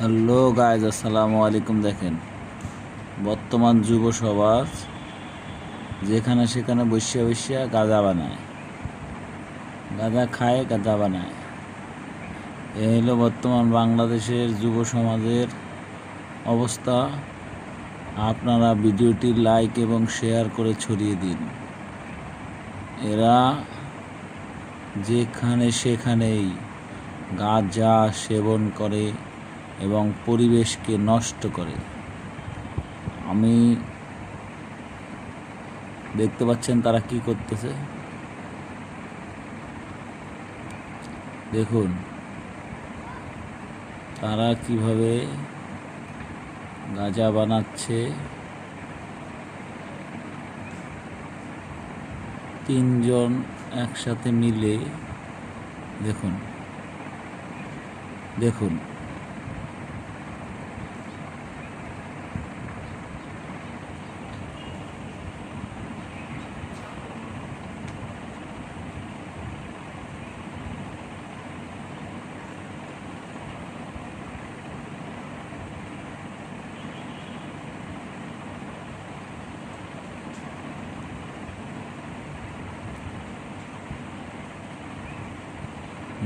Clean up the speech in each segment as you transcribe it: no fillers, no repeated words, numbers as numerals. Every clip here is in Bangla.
হ্যালো গাইজ, আসসালামু আলাইকুম। দেখেন, বর্তমান যুব সমাজ যেখানে সেখানে বসিয়া বসিয়া গাঁজা বানায়, গাঁজা খায়, গাঁজা বানায়। এই হলো বর্তমান বাংলাদেশের যুব সমাজের অবস্থা। আপনারা ভিডিওটি লাইক এবং শেয়ার করে ছড়িয়ে দিন। এরা যেখানে সেখানেই গাঁজা সেবন করে এবং পরিবেশকে নষ্ট করে। আমি দেখতে পাচ্ছেন তারা কি করতেছে। দেখুন তারা কিভাবে গাঁজা বানাচ্ছে। তিনজন একসাথে মিলে দেখুন দেখুন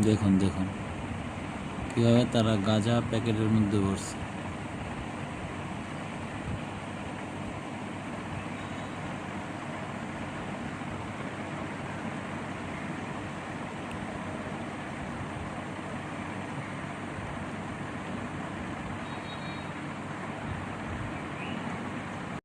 দেখুন দেখুন কীভাবে তারা গাঁজা প্যাকেটের মধ্যে ভরছে।